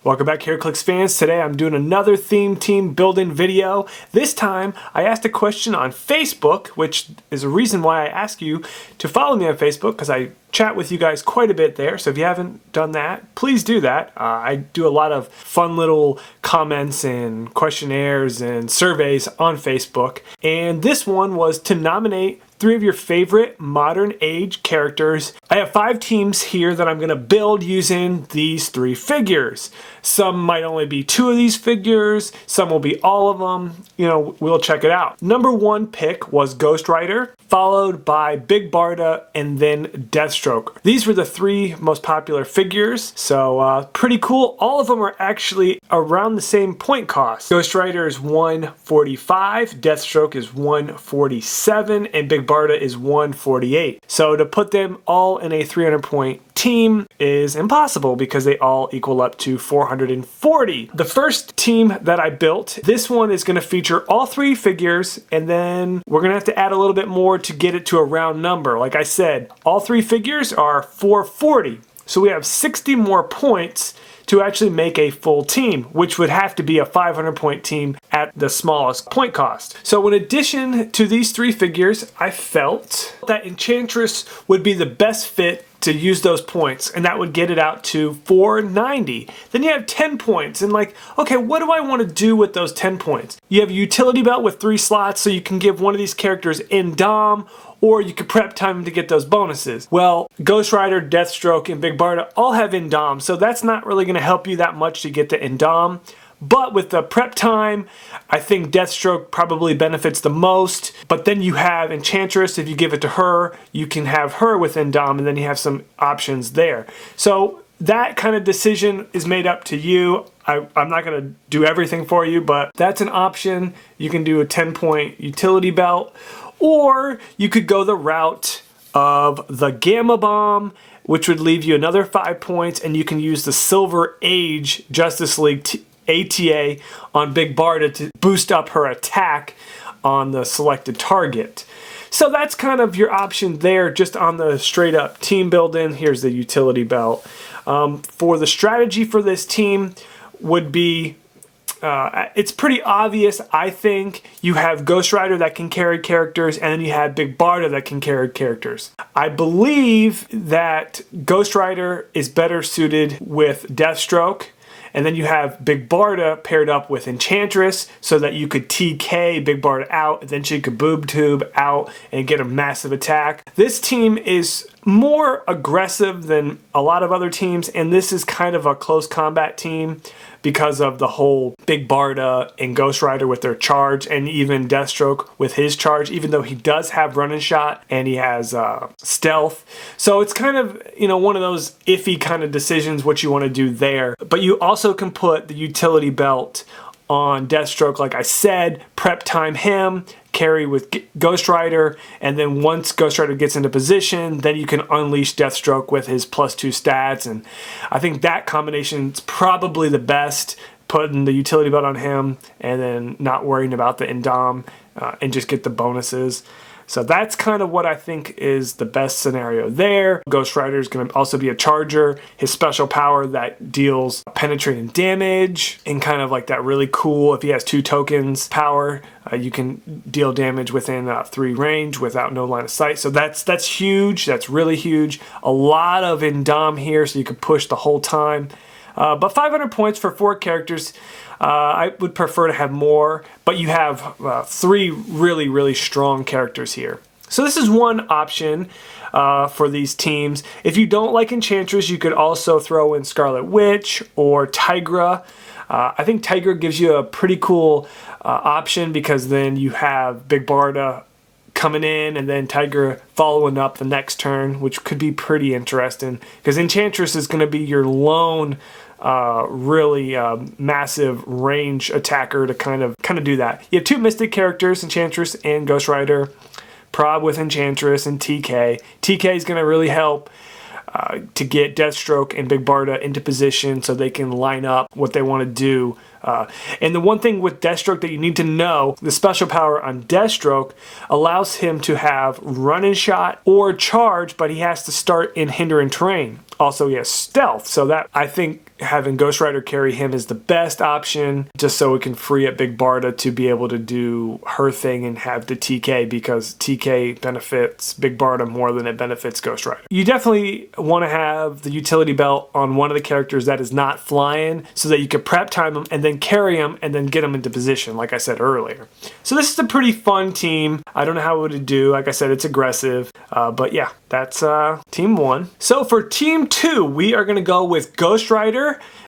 Welcome back, Heroclix fans. Today I'm doing another theme team building video. This time I asked a question on Facebook, which is a reason why I ask you to follow me on Facebook, because I chat with you guys quite a bit there. So if you haven't done that, please do that. I do a lot of fun little comments and questionnaires and surveys on Facebook. And this one was to nominate 3 of your favorite modern age characters. I have 5 teams here that I'm going to build using these 3 figures. Some might only be 2 of these figures, some will be all of them. You know, we'll check it out. Number 1 pick was Ghost Rider, followed by Big Barda, and then Deathstroke. These were the 3 most popular figures, so pretty cool. All of them are actually around the same point cost. Ghost Rider is $145, Deathstroke is $147, and Big Barda is $148. So to put them all in a 300 point team is impossible because they all equal up to 440. The first team that I built, this one is going to feature all 3 figures, and then we're going to have to add a little bit more to get it to a round number. Like I said, all 3 figures are 440. So we have 60 more points to actually make a full team, which would have to be a 500 point team at the smallest point cost. So in addition to these 3 figures, I felt that Enchantress would be the best fit to use those points, and that would get it out to 490. Then you have 10 points, and like, okay, what do I want to do with those 10 points? You have a utility belt with 3 slots, so you can give one of these characters in Dom, or you could prep time to get those bonuses. Well, Ghost Rider, Deathstroke, and Big Barda all have in Dom, so that's not really going to help you that much to get the in Dom. But with the prep time, I think Deathstroke probably benefits the most. But then you have Enchantress. If you give it to her, you can have her within Dom, and then you have some options there. So that kind of decision is made up to you. I'm not going to do everything for you, but that's an option. You can do a 10-point utility belt, or you could go the route of the Gamma Bomb, which would leave you another 5 points, and you can use the Silver Age Justice League ATA on Big Barda to boost up her attack on the selected target. So that's kind of your option there, just on the straight up team building. Here's the utility belt. For the strategy for this team would be, it's pretty obvious, I think. You have Ghost Rider that can carry characters, and then you have Big Barda that can carry characters. I believe that Ghost Rider is better suited with Deathstroke, and then you have Big Barda paired up with Enchantress so that you could TK Big Barda out, and then she could boob tube out and get a massive attack. This team is more aggressive than a lot of other teams, and this is kind of a close combat team because of the whole Big Barda and Ghost Rider with their charge, and even Deathstroke with his charge, even though he does have running shot and he has stealth. So it's kind of, you know, one of those iffy kind of decisions what you want to do there. But you also can put the utility belt on Deathstroke, like I said, prep time him, carry with Ghost Rider, and then once Ghost Rider gets into position, then you can unleash Deathstroke with his +2 stats, and I think that combination is probably the best, putting the utility belt on him and then not worrying about the Indom and just get the bonuses. So that's kind of what I think is the best scenario there. Ghost Rider is going to also be a charger. His special power that deals penetrating damage, and kind of like that really cool, if he has 2 tokens power, you can deal damage within 3 range without no line of sight. So that's huge. That's really huge. A lot of Indom here, so you can push the whole time. But 500 points for 4 characters. I would prefer to have more, but you have 3 really, really strong characters here. So this is one option for these teams. If you don't like Enchantress, you could also throw in Scarlet Witch or Tigra. I think Tigra gives you a pretty cool option, because then you have Big Barda coming in and then Tigra following up the next turn, which could be pretty interesting, because Enchantress is going to be your lone really massive range attacker to kind of do that. You have 2 Mystic characters, Enchantress and Ghost Rider. Prob with Enchantress and TK. TK is going to really help to get Deathstroke and Big Barda into position so they can line up what they want to do. And the one thing with Deathstroke that you need to know, the special power on Deathstroke allows him to have run-and shot or charge, but he has to start in hindering terrain. Also, he has stealth, so that I think having Ghost Rider carry him is the best option, just so it can free up Big Barda to be able to do her thing and have the TK, because TK benefits Big Barda more than it benefits Ghost Rider. You definitely want to have the utility belt on one of the characters that is not flying, so that you can prep time them and then carry them and then get them into position, like I said earlier. So this is a pretty fun team. I don't know how it would do. Like I said, it's aggressive, but yeah, that's team 1. So for team 2, we are going to go with Ghost Rider